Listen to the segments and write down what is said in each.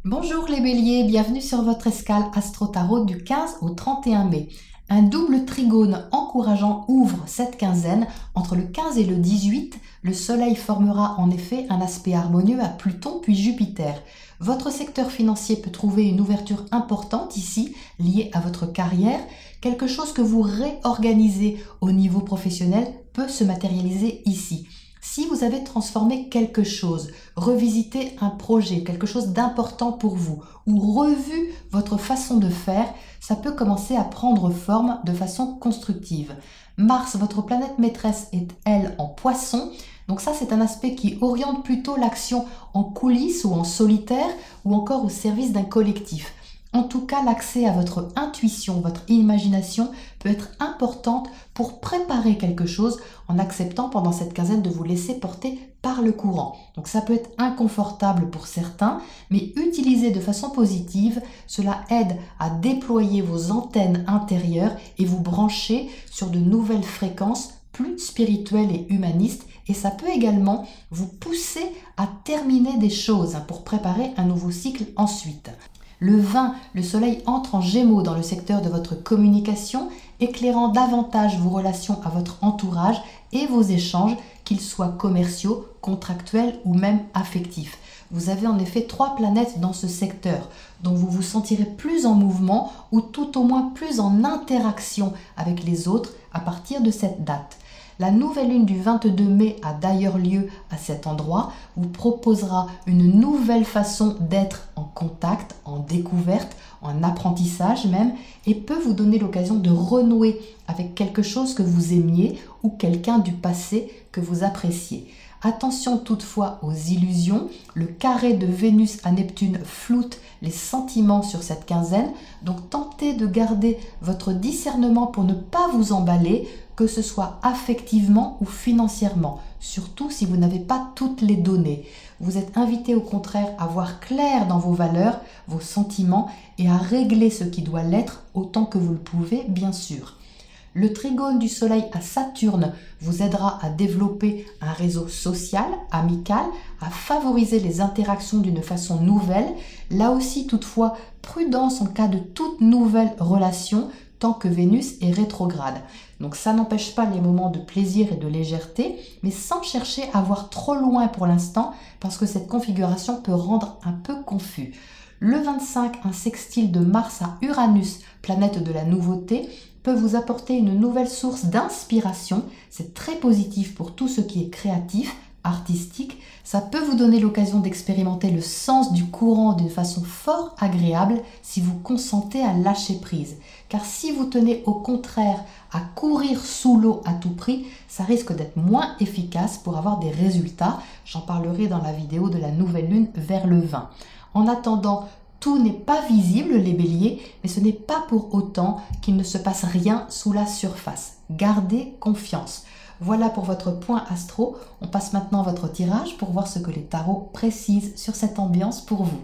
Bonjour les béliers, bienvenue sur votre escale Astro Tarot du 15 au 31 mai. Un double trigone encourageant ouvre cette quinzaine. Entre le 15 et le 18, le soleil formera en effet un aspect harmonieux à Pluton puis Jupiter. Votre secteur financier peut trouver une ouverture importante ici, liée à votre carrière. Quelque chose que vous réorganisez au niveau professionnel peut se matérialiser ici. Si vous avez transformé quelque chose, revisité un projet, quelque chose d'important pour vous, ou revu votre façon de faire, ça peut commencer à prendre forme de façon constructive. Mars, votre planète maîtresse, est elle en Poisson. Donc ça, c'est un aspect qui oriente plutôt l'action en coulisses ou en solitaire, ou encore au service d'un collectif. En tout cas, l'accès à votre intuition, votre imagination peut être importante pour préparer quelque chose en acceptant pendant cette quinzaine de vous laisser porter par le courant. Donc ça peut être inconfortable pour certains, mais utilisé de façon positive, cela aide à déployer vos antennes intérieures et vous brancher sur de nouvelles fréquences plus spirituelles et humanistes. Et ça peut également vous pousser à terminer des choses pour préparer un nouveau cycle ensuite. Le 20, le soleil entre en Gémeaux dans le secteur de votre communication, éclairant davantage vos relations à votre entourage et vos échanges, qu'ils soient commerciaux, contractuels ou même affectifs. Vous avez en effet 3 planètes dans ce secteur, dont vous vous sentirez plus en mouvement ou tout au moins plus en interaction avec les autres à partir de cette date. La nouvelle lune du 22 mai a d'ailleurs lieu à cet endroit, vous proposera une nouvelle façon d'être en contact, en découverte, en apprentissage même, et peut vous donner l'occasion de renouer avec quelque chose que vous aimiez ou quelqu'un du passé que vous appréciez. Attention toutefois aux illusions, le carré de Vénus à Neptune floute les sentiments sur cette quinzaine, donc tentez de garder votre discernement pour ne pas vous emballer, que ce soit affectivement ou financièrement, surtout si vous n'avez pas toutes les données. Vous êtes invité au contraire à voir clair dans vos valeurs, vos sentiments et à régler ce qui doit l'être autant que vous le pouvez bien sûr. Le trigone du soleil à Saturne vous aidera à développer un réseau social, amical, à favoriser les interactions d'une façon nouvelle. Là aussi, toutefois, prudence en cas de toute nouvelle relation tant que Vénus est rétrograde. Donc ça n'empêche pas les moments de plaisir et de légèreté, mais sans chercher à voir trop loin pour l'instant parce que cette configuration peut rendre un peu confus. Le 25, un sextile de Mars à Uranus, planète de la nouveauté, peut vous apporter une nouvelle source d'inspiration. C'est très positif pour tout ce qui est créatif, artistique. Ça peut vous donner l'occasion d'expérimenter le sens du courant d'une façon fort agréable si vous consentez à lâcher prise. Car si vous tenez au contraire à courir sous l'eau à tout prix, ça risque d'être moins efficace pour avoir des résultats. J'en parlerai dans la vidéo de la nouvelle lune vers le 20. En attendant, tout n'est pas visible les béliers, mais ce n'est pas pour autant qu'il ne se passe rien sous la surface. Gardez confiance. Voilà pour votre point astro. On passe maintenant à votre tirage pour voir ce que les tarots précisent sur cette ambiance pour vous.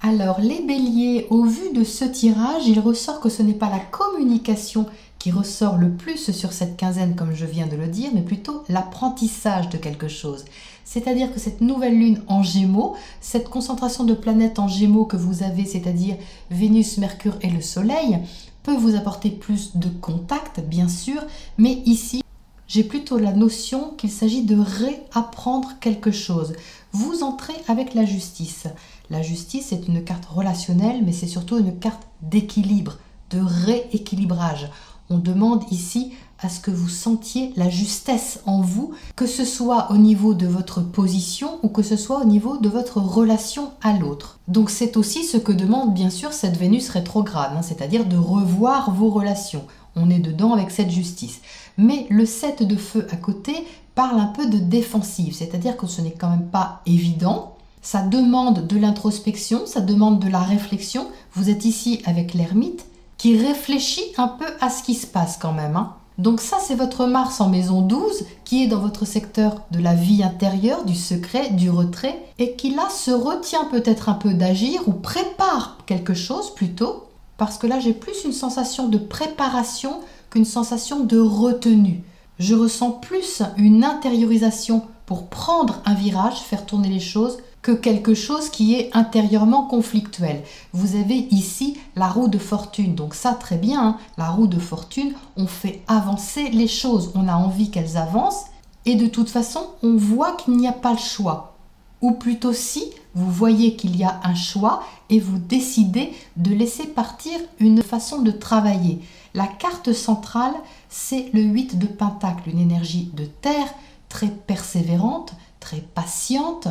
Alors les béliers, au vu de ce tirage, il ressort que ce n'est pas la communication qui ressort le plus sur cette quinzaine comme je viens de le dire, mais plutôt l'apprentissage de quelque chose. C'est-à-dire que cette nouvelle lune en Gémeaux, cette concentration de planètes en Gémeaux que vous avez, c'est-à-dire Vénus, Mercure et le Soleil, peut vous apporter plus de contact, bien sûr, mais ici, j'ai plutôt la notion qu'il s'agit de réapprendre quelque chose. Vous entrez avec la justice. La justice est une carte relationnelle, mais c'est surtout une carte d'équilibre, de rééquilibrage. On demande ici à ce que vous sentiez la justesse en vous, que ce soit au niveau de votre position ou que ce soit au niveau de votre relation à l'autre. Donc c'est aussi ce que demande bien sûr cette Vénus rétrograde, c'est-à-dire de revoir vos relations. On est dedans avec cette justice. Mais le 7 de feu à côté parle un peu de défensive, c'est-à-dire que ce n'est quand même pas évident. Ça demande de l'introspection, ça demande de la réflexion. Vous êtes ici avec l'ermite qui réfléchit un peu à ce qui se passe quand même. Donc ça, c'est votre Mars en maison 12 qui est dans votre secteur de la vie intérieure, du secret, du retrait et qui là se retient peut-être un peu d'agir ou prépare quelque chose plutôt parce que là, j'ai plus une sensation de préparation qu'une sensation de retenue. Je ressens plus une intériorisation pour prendre un virage, faire tourner les choses que quelque chose qui est intérieurement conflictuel. Vous avez ici la roue de fortune, donc ça très bien, hein, la roue de fortune, on fait avancer les choses, on a envie qu'elles avancent et de toute façon on voit qu'il n'y a pas le choix. Ou plutôt si vous voyez qu'il y a un choix et vous décidez de laisser partir une façon de travailler. La carte centrale, c'est le 8 de Pentacle, une énergie de terre très persévérante, très patiente,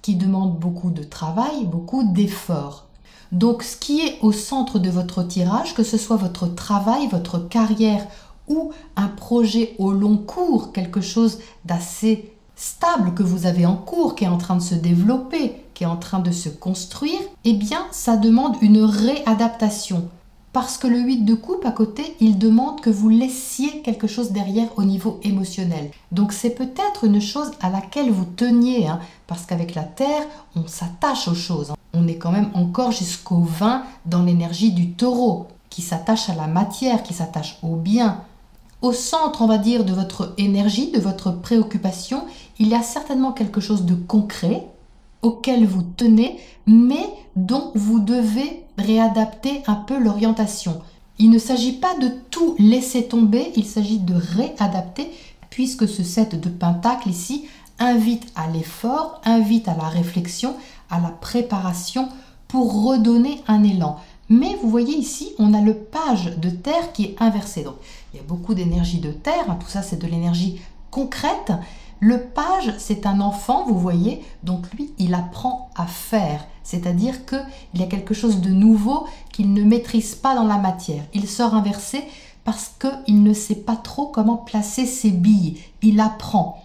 qui demande beaucoup de travail, beaucoup d'efforts. Donc ce qui est au centre de votre tirage, que ce soit votre travail, votre carrière ou un projet au long cours, quelque chose d'assez stable que vous avez en cours, qui est en train de se développer, qui est en train de se construire, eh bien ça demande une réadaptation. Parce que le 8 de coupe à côté, il demande que vous laissiez quelque chose derrière au niveau émotionnel. Donc c'est peut-être une chose à laquelle vous teniez, hein, parce qu'avec la Terre, on s'attache aux choses. Hein. On est quand même encore jusqu'au 20 dans l'énergie du taureau, qui s'attache à la matière, qui s'attache au bien. Au centre, on va dire, de votre énergie, de votre préoccupation, il y a certainement quelque chose de concret auquel vous tenez, mais dont vous devez réadapter un peu l'orientation. Il ne s'agit pas de tout laisser tomber, il s'agit de réadapter, puisque ce 7 de Pentacle ici invite à l'effort, invite à la réflexion, à la préparation pour redonner un élan. Mais vous voyez ici, on a le page de terre qui est inversé. Donc, il y a beaucoup d'énergie de terre, hein, tout ça c'est de l'énergie concrète. Le page, c'est un enfant, vous voyez, donc lui, il apprend à faire. C'est-à-dire qu'il y a quelque chose de nouveau qu'il ne maîtrise pas dans la matière. Il sort inversé parce qu'il ne sait pas trop comment placer ses billes. Il apprend.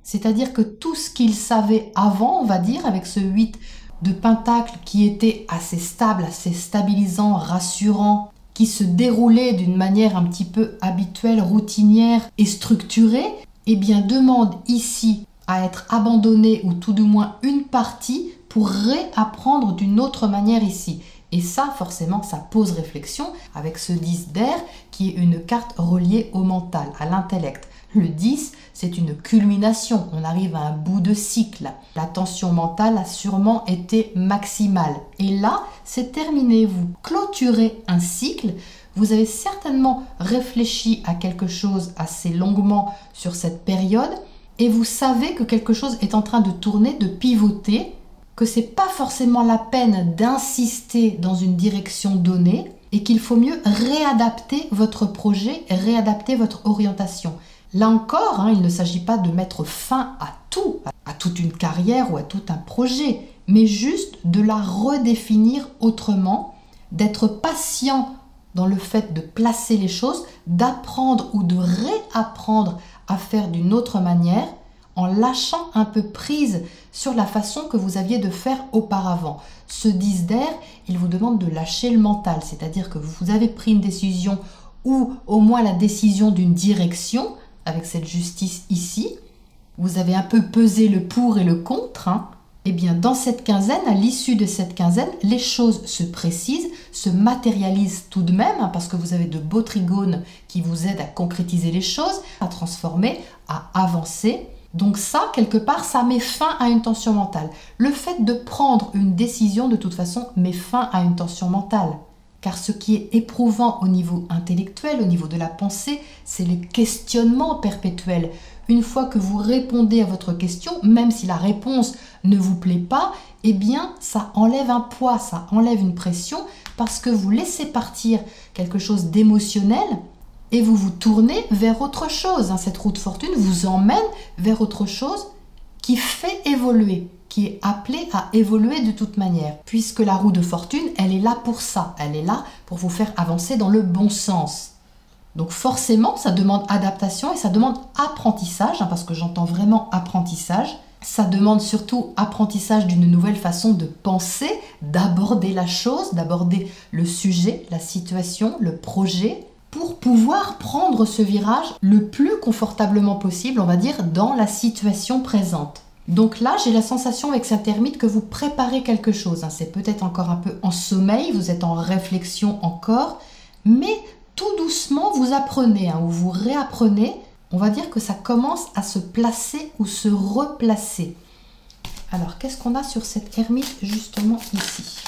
C'est-à-dire que tout ce qu'il savait avant, on va dire, avec ce 8 de Pentacle qui était assez stable, assez stabilisant, rassurant, qui se déroulait d'une manière un petit peu habituelle, routinière et structurée, eh bien demande ici à être abandonné ou tout du moins une partie pour réapprendre d'une autre manière ici. Et ça, forcément, ça pose réflexion avec ce 10 d'air qui est une carte reliée au mental, à l'intellect. Le 10, c'est une culmination, on arrive à un bout de cycle. La tension mentale a sûrement été maximale. Et là, c'est terminé, vous clôturez un cycle. Vous avez certainement réfléchi à quelque chose assez longuement sur cette période et vous savez que quelque chose est en train de tourner, de pivoter, que ce n'est pas forcément la peine d'insister dans une direction donnée et qu'il faut mieux réadapter votre projet, réadapter votre orientation. Là encore, hein, il ne s'agit pas de mettre fin à tout, à toute une carrière ou à tout un projet, mais juste de la redéfinir autrement, d'être patient dans le fait de placer les choses, d'apprendre ou de réapprendre à faire d'une autre manière en lâchant un peu prise sur la façon que vous aviez de faire auparavant. Ce 10 d'air, il vous demande de lâcher le mental, c'est-à-dire que vous avez pris une décision ou au moins la décision d'une direction avec cette justice ici. Vous avez un peu pesé le pour et le contre, hein. Eh bien, dans cette quinzaine, à l'issue de cette quinzaine, les choses se précisent, se matérialisent tout de même, hein, parce que vous avez de beaux trigones qui vous aident à concrétiser les choses, à transformer, à avancer. Donc ça, quelque part, ça met fin à une tension mentale. Le fait de prendre une décision, de toute façon, met fin à une tension mentale. Car ce qui est éprouvant au niveau intellectuel, au niveau de la pensée, c'est le questionnement perpétuel. Une fois que vous répondez à votre question, même si la réponse ne vous plaît pas, eh bien, ça enlève un poids, ça enlève une pression parce que vous laissez partir quelque chose d'émotionnel et vous vous tournez vers autre chose. Cette roue de fortune vous emmène vers autre chose qui fait évoluer, qui est appelée à évoluer de toute manière. Puisque la roue de fortune, elle est là pour ça, elle est là pour vous faire avancer dans le bon sens. Donc forcément, ça demande adaptation et ça demande apprentissage, parce que j'entends vraiment apprentissage. Ça demande surtout apprentissage d'une nouvelle façon de penser, d'aborder la chose, d'aborder le sujet, la situation, le projet, pour pouvoir prendre ce virage le plus confortablement possible, on va dire, dans la situation présente. Donc là, j'ai la sensation avec cet ermite que vous préparez quelque chose. C'est peut-être encore un peu en sommeil, vous êtes en réflexion encore, mais tout doucement, vous apprenez ou vous réapprenez. On va dire que ça commence à se placer ou se replacer. Alors, qu'est-ce qu'on a sur cette ermite justement ici?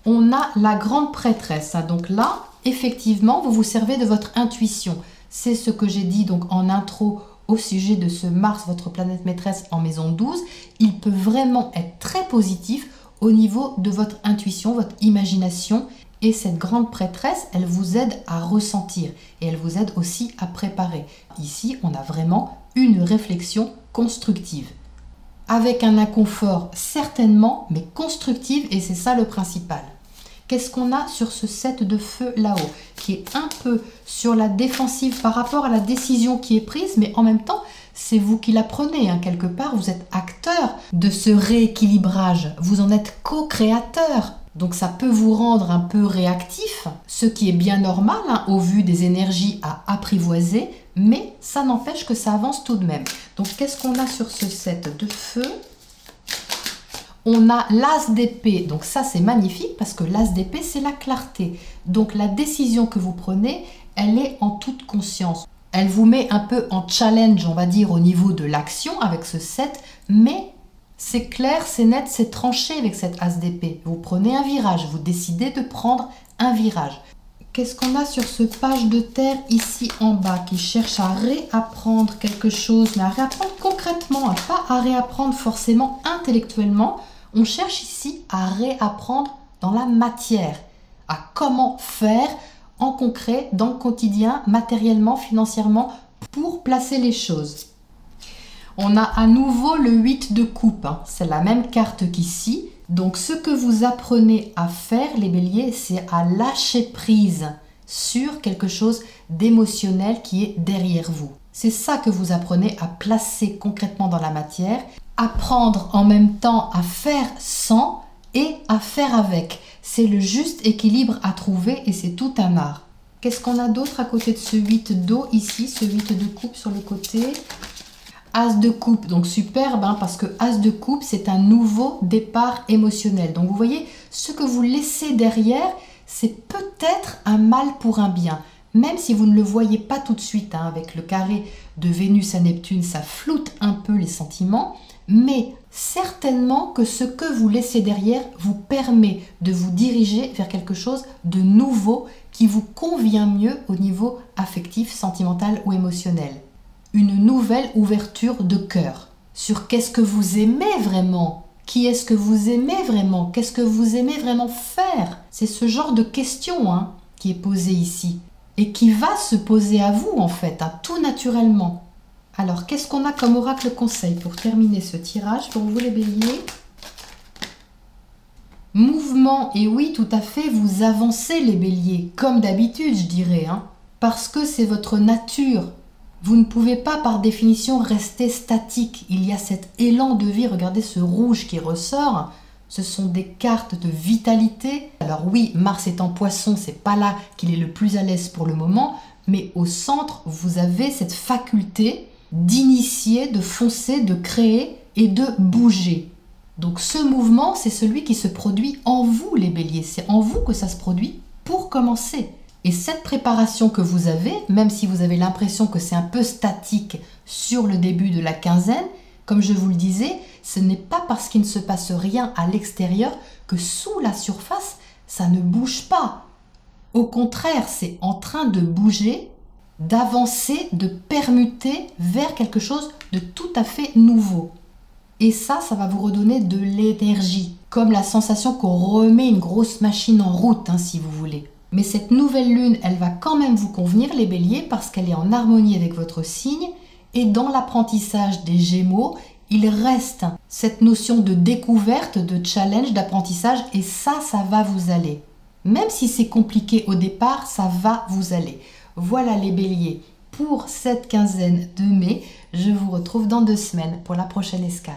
On a la grande prêtresse. Donc là, effectivement, vous vous servez de votre intuition. C'est ce que j'ai dit donc en intro au sujet de ce Mars, votre planète maîtresse en maison 12. Il peut vraiment être très positif au niveau de votre intuition, votre imagination. Et cette grande prêtresse, elle vous aide à ressentir et elle vous aide aussi à préparer. Ici, on a vraiment une réflexion constructive. Avec un inconfort certainement, mais constructive, et c'est ça le principal. Qu'est-ce qu'on a sur ce 7 de feu là-haut, qui est un peu sur la défensive par rapport à la décision qui est prise, mais en même temps, c'est vous qui la prenez. Quelque part, vous êtes acteur de ce rééquilibrage. Vous en êtes co-créateur. Donc ça peut vous rendre un peu réactif, ce qui est bien normal au vu des énergies à apprivoiser, mais ça n'empêche que ça avance tout de même. Donc qu'est-ce qu'on a sur ce 7 de feu? On a l'as d'épée, donc ça c'est magnifique parce que l'as d'épée c'est la clarté. Donc la décision que vous prenez, elle est en toute conscience. Elle vous met un peu en challenge, on va dire, au niveau de l'action avec ce 7, mais c'est clair, c'est net, c'est tranché avec cette as d'épée. Vous prenez un virage, vous décidez de prendre un virage. Qu'est-ce qu'on a sur ce page de terre ici en bas qui cherche à réapprendre quelque chose, mais à réapprendre concrètement, pas à réapprendre forcément intellectuellement. On cherche ici à réapprendre dans la matière, à comment faire en concret, dans le quotidien, matériellement, financièrement, pour placer les choses. On a à nouveau le 8 de coupe, c'est la même carte qu'ici. Donc ce que vous apprenez à faire, les béliers, c'est à lâcher prise sur quelque chose d'émotionnel qui est derrière vous. C'est ça que vous apprenez à placer concrètement dans la matière, apprendre en même temps à faire sans et à faire avec. C'est le juste équilibre à trouver et c'est tout un art. Qu'est-ce qu'on a d'autre à côté de ce 8 d'eau ici, ce 8 de coupe sur le côté? As de coupe, donc superbe, parce que As de coupe, c'est un nouveau départ émotionnel. Donc vous voyez, ce que vous laissez derrière, c'est peut-être un mal pour un bien. Même si vous ne le voyez pas tout de suite, avec le carré de Vénus à Neptune, ça floute un peu les sentiments. Mais certainement que ce que vous laissez derrière vous permet de vous diriger vers quelque chose de nouveau qui vous convient mieux au niveau affectif, sentimental ou émotionnel. Une nouvelle ouverture de cœur sur qu'est-ce que vous aimez vraiment, qui est-ce que vous aimez vraiment, qu'est-ce que vous aimez vraiment faire. C'est ce genre de question qui est posée ici et qui va se poser à vous en fait, tout naturellement. Alors, qu'est-ce qu'on a comme oracle conseil pour terminer ce tirage pour vous les béliers? Mouvement, et oui, tout à fait, vous avancez les béliers, comme d'habitude, je dirais, parce que c'est votre nature. Vous ne pouvez pas, par définition, rester statique. Il y a cet élan de vie, regardez ce rouge qui ressort. Ce sont des cartes de vitalité. Alors oui, Mars est en poisson, c'est pas là qu'il est le plus à l'aise pour le moment, mais au centre, vous avez cette faculté d'initier, de foncer, de créer et de bouger. Donc ce mouvement, c'est celui qui se produit en vous, les béliers. C'est en vous que ça se produit pour commencer. Et cette préparation que vous avez, même si vous avez l'impression que c'est un peu statique sur le début de la quinzaine, comme je vous le disais, ce n'est pas parce qu'il ne se passe rien à l'extérieur que sous la surface, ça ne bouge pas. Au contraire, c'est en train de bouger, d'avancer, de permuter vers quelque chose de tout à fait nouveau. Et ça va vous redonner de l'énergie, comme la sensation qu'on remet une grosse machine en route, si vous voulez. Mais cette nouvelle lune, elle va quand même vous convenir, les béliers, parce qu'elle est en harmonie avec votre signe. Et dans l'apprentissage des Gémeaux, il reste cette notion de découverte, de challenge, d'apprentissage, et ça va vous aller. Même si c'est compliqué au départ, ça va vous aller. Voilà les béliers, pour cette quinzaine de mai. Je vous retrouve dans 2 semaines pour la prochaine escale.